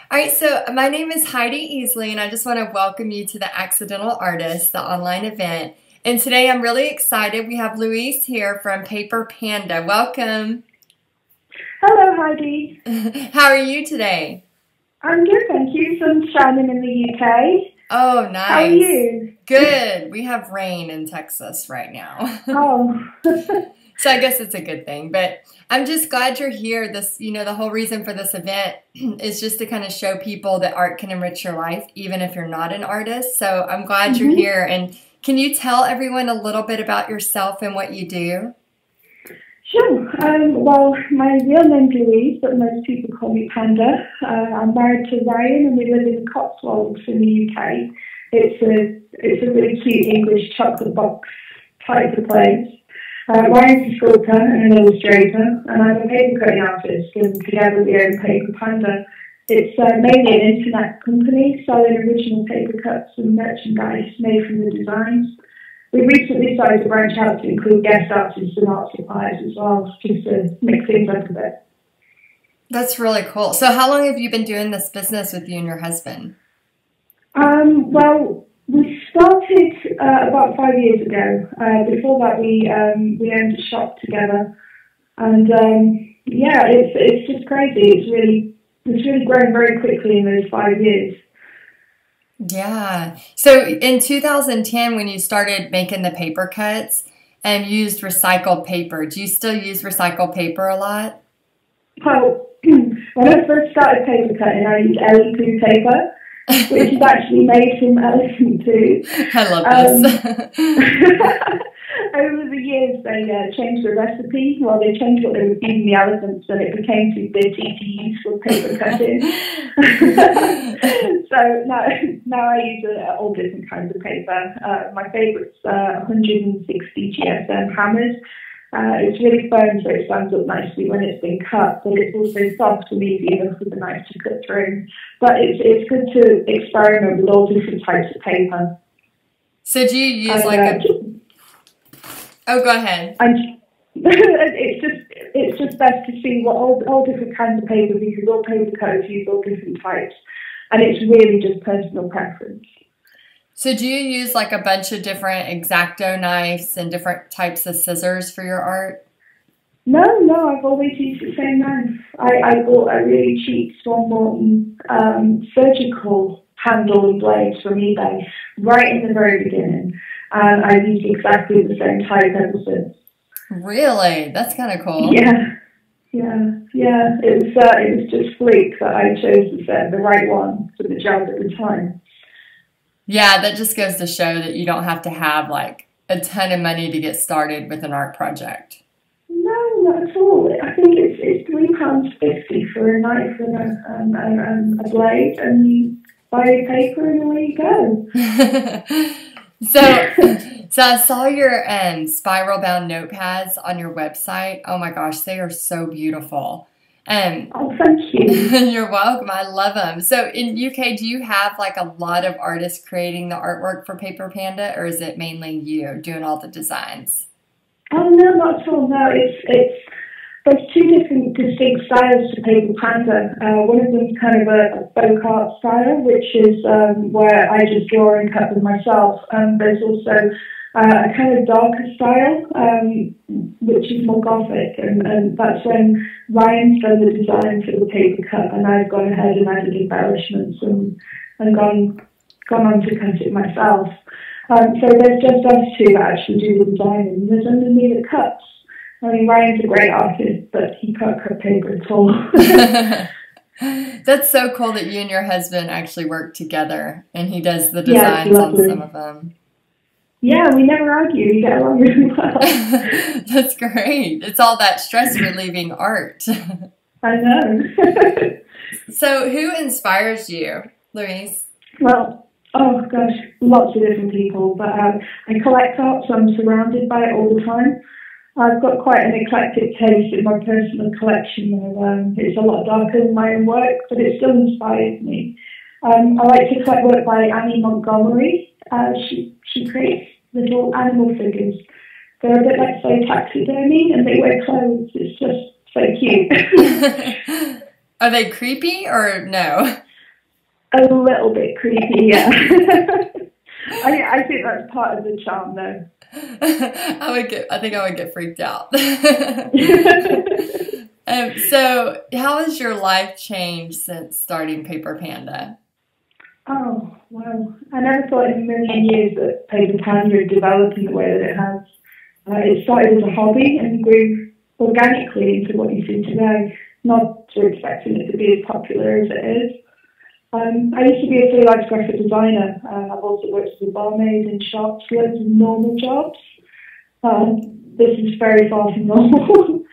All right, so my name is Heidi Easley, and I just want to welcome you to the Accidental Artist, the online event. And today I'm really excited. We have Louise here from Paper Panda. Welcome. Hello, Heidi. How are you today? I'm good, thank you. Sun's shining in the UK. Oh, nice. How are you? Good. We have rain in Texas right now. Oh. So I guess it's a good thing, but I'm just glad you're here. The whole reason for this event is just to kind of show people that art can enrich your life, even if you're not an artist. So I'm glad you're here. And can you tell everyone a little bit about yourself and what you do? Sure. Well, my real name's Louise, but most people call me Panda. I'm married to Ryan, and we live in the Cotswolds in the UK. It's a really cute English chocolate box type of place. Ryan's a sculptor and an illustrator, and I'm a paper cutting artist, and together we own Paper Panda. It's mainly an internet company selling original paper cuts and merchandise made from the designs. We recently started to branch out to include guest artists and art suppliers as well, just to mix things up a bit. That's really cool. So how long have you been doing this business with you and your husband? Well, we started about 5 years ago. Before that, we owned a shop together, and it's just crazy. It's really grown very quickly in those 5 years. Yeah. So in 2010, when you started making the paper cuts and used recycled paper, do you still use recycled paper a lot? Well, when I first started paper cutting, I used LE2 paper, which is actually made from elephant poo. I love this. Over the years, they changed the recipe. Well, they changed what they were feeding the elephants, and it became too bitty to use for paper cutting. So now I use all different kinds of paper. My favourite's 160 GSM hammers. It's really firm, so it stands up nicely when it's been cut, but it's also soft and easy enough with a knife to cut through. But it's good to experiment with all different types of paper. So do you use Oh, go ahead. And it's just best to see what all different kinds of paper, because all paper cutters use all different types, and it's really just personal preference. So do you use like a bunch of different X-Acto knives and different types of scissors for your art? No, I've always used the same knife. I bought a really cheap Swan Morton surgical handle and blades from eBay right in the very beginning. And I've used exactly the same type ever since. Really? That's kind of cool. Yeah. It was just fluke that I chose the right one for the job at the time. Yeah, that just goes to show that you don't have to have like a ton of money to get started with an art project. No, not at all. I think it's £3.50 for a knife and a blade, and you buy your paper and away you go. So I saw your spiral bound notepads on your website. Oh my gosh, they are so beautiful. Oh, thank you. You're welcome. I love them. So in UK, do you have like a lot of artists creating the artwork for Paper Panda, or is it mainly you doing all the designs? Oh no, not at all. No, there's two different distinct styles to Paper Panda. One of them's kind of a folk art style, which is where I just draw and cut them myself. There's also a kind of darker style, which is more gothic, and that's when Ryan's done the design for the paper cut, and I've gone ahead and added embellishments and gone on to cut it myself. So there's just us two that actually do the design, and there's only me that cuts. I mean, Ryan's a great artist, but he can't cut paper at all. That's so cool that you and your husband actually work together, and he does the designs on some of them. Yeah, we never argue. We get along really well. That's great. It's all that stress relieving art. I know. So who inspires you, Louise? Well, oh gosh, lots of different people, but I collect art, so I'm surrounded by it all the time. I've got quite an eclectic taste in my personal collection, and it's a lot darker than my own work, but it still inspires me. I like to collect work by Annie Montgomery. She creates little animal figures. They're a bit like, say, taxidermy, and they wear clothes. It's just so cute. Are they creepy or no? A little bit creepy, yeah. I think that's part of the charm, though. I think I would get freaked out. So how has your life changed since starting Paper Panda? Oh, wow. I never thought in a million years that Paper Panda would develop in the way that it has. It started as a hobby and grew organically into what you see today, not expecting it to be as popular as it is. I used to be a freelance graphic designer. I've also worked as a barmaid in shops, loads of normal jobs. This is very far from normal.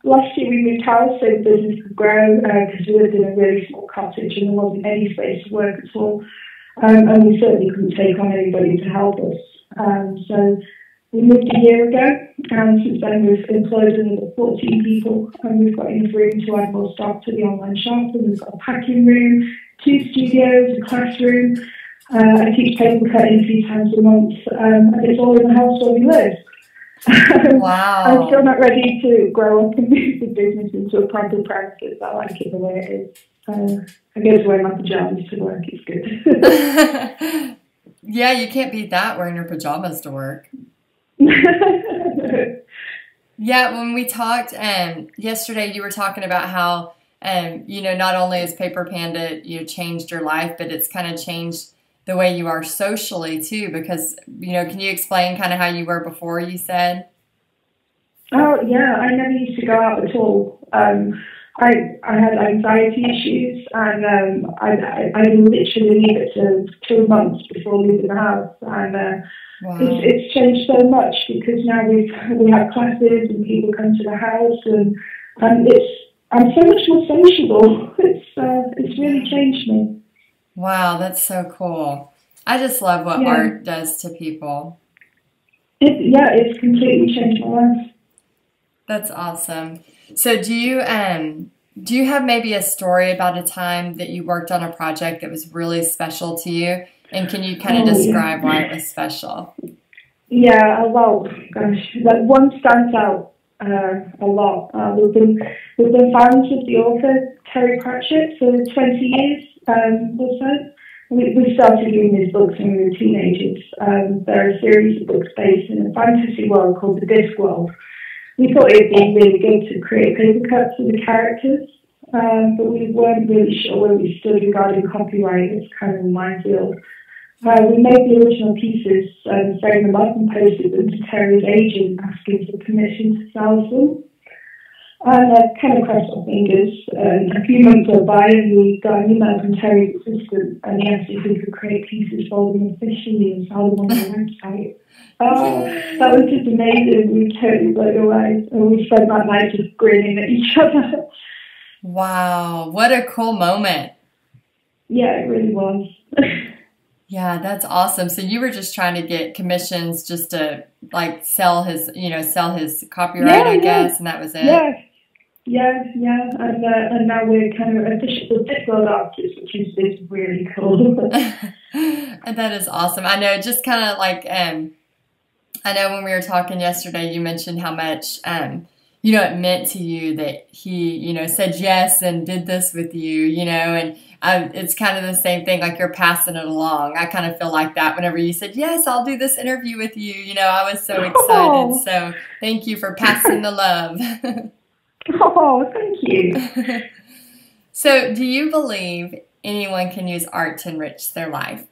Last year we moved house so the business could grow because we lived in a really small cottage and there wasn't any space to work at all. And we certainly couldn't take on anybody to help us. So we moved a year ago, and since then we've employed another 14 people, and we've got enough room to add more staff to the online shop, and we've got a packing room, 2 studios, a classroom. I teach paper cutting 3 times a month, and it's all in the house where we live. Wow. I'm still not ready to grow up and move the business into a proper practice. I like it the way it is. I go to wear my pajamas to work. It's good. Yeah, you can't beat that, wearing your pajamas to work. Yeah, when we talked yesterday, you were talking about how not only has Paper Panda changed your life, but it's kind of changed the way you are socially too. Because can you explain kind of how you were before? You said. Oh yeah, I never used to go out at all. I had anxiety issues, and I literally needed to 2 months before leaving the house, and Wow. It's changed so much because now we have classes and people come to the house, and I'm so much more sociable. It's really changed me. Wow, that's so cool. I just love what art does to people. It's completely changed my life. That's awesome. So do you have maybe a story about a time that you worked on a project that was really special to you? And can you kind of describe why it was special? Yeah, well, gosh, that one stands out a lot. We've been fans of the author Terry Pratchett for 20 years or so. We started reading his books when we were teenagers. There are a series of books based in a fantasy world called the Discworld. We thought it would be really good to create paper cuts of the characters, but we weren't really sure where we stood regarding copyright. It's kind of a minefield. We made the original pieces, framed them up and posted them to Terry's agent, asking for permission to sell them. And I kind of crossed our fingers. A few months went by and we got an email from Terry's assistant, and he asked if we could create pieces for them officially and sell them on the website. Oh, that was just amazing. We were totally blown away. And we spent that night just grinning at each other. Wow, what a cool moment. Yeah, it really was. Yeah, that's awesome. So you were just trying to get commissions just to sell his copyright, I guess, and that was it. Yeah. And now we're kind of official Discworld artists, which is really cool. And that is awesome. I know, just kind of I know when we were talking yesterday, you mentioned how much it meant to you that he said yes and did this with you, and it's kind of the same thing, like you're passing it along. I kind of feel like that whenever you said, yes, I'll do this interview with you. I was so excited. So thank you for passing the love. Oh, thank you. So do you believe anyone can use art to enrich their life?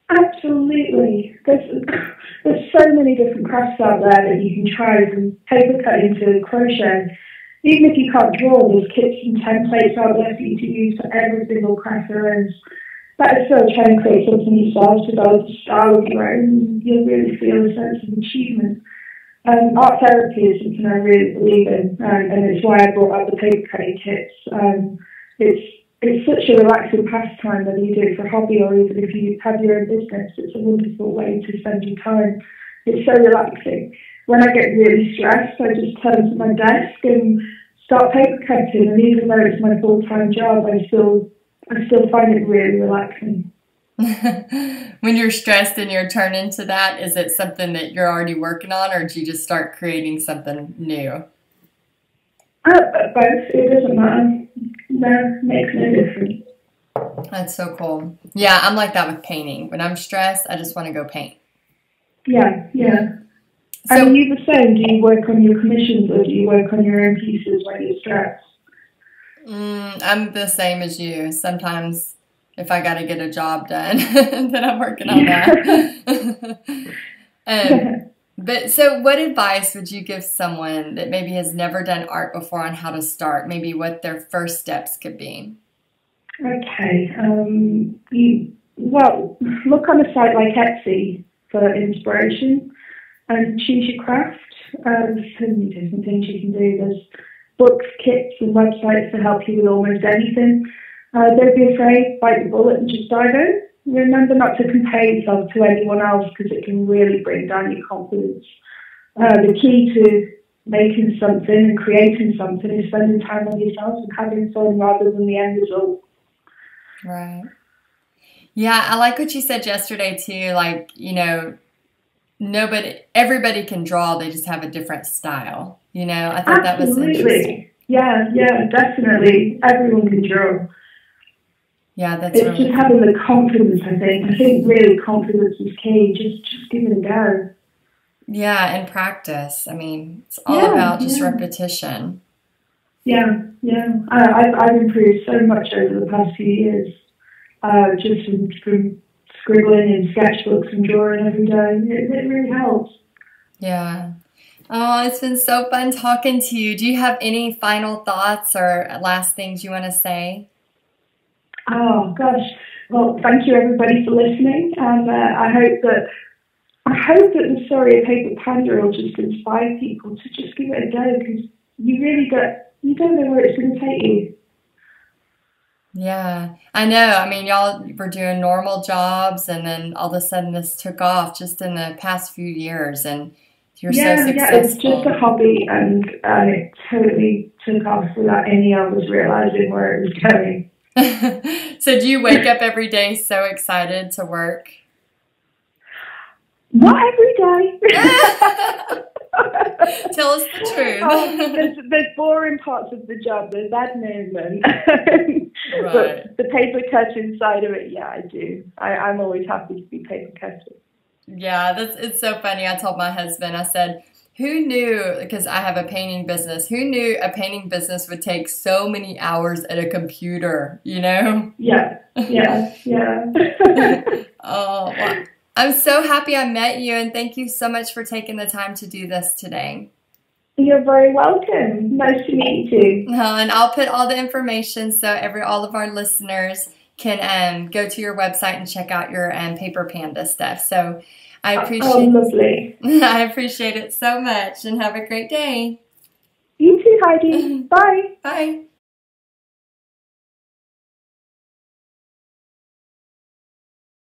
Absolutely. There's so many different crafts out there that you can try, from paper cutting to crochet. Even if you can't draw, there's kits and templates out there for you to use for every single craft there is. That is so, try and create something yourself, develop a style of your own, and you'll really feel a sense of achievement. Art therapy is something I really believe in, and it's why I brought up the paper cutting kits. It's such a relaxing pastime, whether you do it for a hobby or even if you have your own business. It's a wonderful way to spend your time. It's so relaxing. When I get really stressed, I just turn to my desk and start paper cutting, and even though it's my full-time job, I still find it really relaxing. When you're stressed and you're turning to that, is it something that you're already working on, or do you just start creating something new? Both. It doesn't matter. No, makes no difference. That's so cool. Yeah, I'm like that with painting. When I'm stressed, I just want to go paint. Yeah, yeah. So, And are you the same? Do you work on your commissions or do you work on your own pieces when you're stressed? I'm the same as you. Sometimes if I got to get a job done, then I'm working on that. um, Yeah. but so what advice would you give someone that maybe has never done art before on how to start? Maybe what their first steps could be? Okay. Well, look on a site like Etsy for inspiration and choose your craft. There's so many different things you can do. There's books, kits, and websites to help you with almost anything. Don't be afraid, bite the bullet and just dive in. Remember not to compare yourself to anyone else because it can really bring down your confidence. The key to making something and creating something is spending time on yourself and having fun rather than the end result. Right. Yeah, I like what you said yesterday too. Like, everybody can draw, they just have a different style. I thought that was interesting. Absolutely. Yeah, definitely. Everyone can draw. Yeah, that's It's really just cool. having the confidence, I think. I think really confidence is key. Just give it a go. Yeah, and practice. I mean, it's all Yeah, about just repetition. yeah. I've improved so much over the past few years. Just from scribbling in sketchbooks and drawing every day. It really helps. Yeah. Oh, it's been so fun talking to you. Do you have any final thoughts or last things you want to say? Oh gosh. Well, thank you everybody for listening, and I hope that the story of Paper Panda will just inspire people to just give it a go because you don't know where it's going to take you. Yeah, I know. I mean, y'all were doing normal jobs and then all of a sudden this took off just in the past few years and you're so Yeah, it's just a successful. hobby, and it totally took off without any of us realizing where it was going. So do you wake up every day so excited to work? Not every day. Tell us the truth. There's boring parts of the job. There's admin, Right. but the paper cutting side of it, yeah, I do. I'm always happy to be paper cutting. Yeah, it's so funny. I told my husband, I said, who knew, because I have a painting business, who knew a painting business would take so many hours at a computer, Yeah. Oh, well, I'm so happy I met you, and thank you so much for taking the time to do this today. You're very welcome. Nice to meet you too. And I'll put all the information so all of our listeners can go to your website and check out your Paper Panda stuff. So I appreciate lovely. I appreciate it so much, and have a great day. You too, Heidi. Bye. Bye.